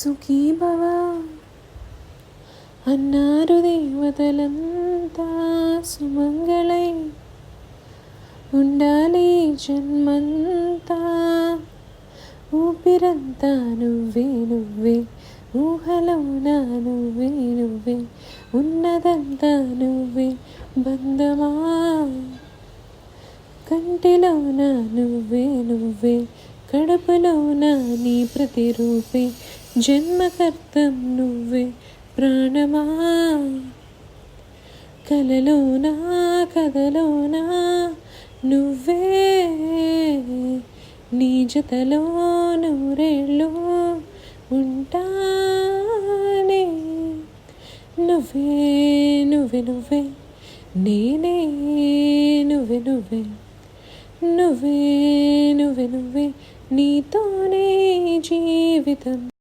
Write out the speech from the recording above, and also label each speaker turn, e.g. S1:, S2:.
S1: సుఖీ భవ అన్నారు దేవతలంతా, సుమంగళై ఉండాలి జన్మంతా. ఊపిరంతా నువ్వే నువ్వే, ఊహలోన నువ్వే నువ్వే, ఉన్నదంతా నువ్వే బంధమా. కంటిలోన నువ్వే నువ్వే, కడుపులోన నీ ప్రతిరూపే, జన్మకర్తం నువ్వే ప్రాణమా. కలలోనా కథలోనా నువ్వే, నీ జతలో నూరేళ్ళు ఉంటానే. నువ్వే నువ్వే నువ్వే, నేనే నువ్వే నువ్వే, నువ్వే నువ్వే నువ్వే, నీతోనే జీవితం.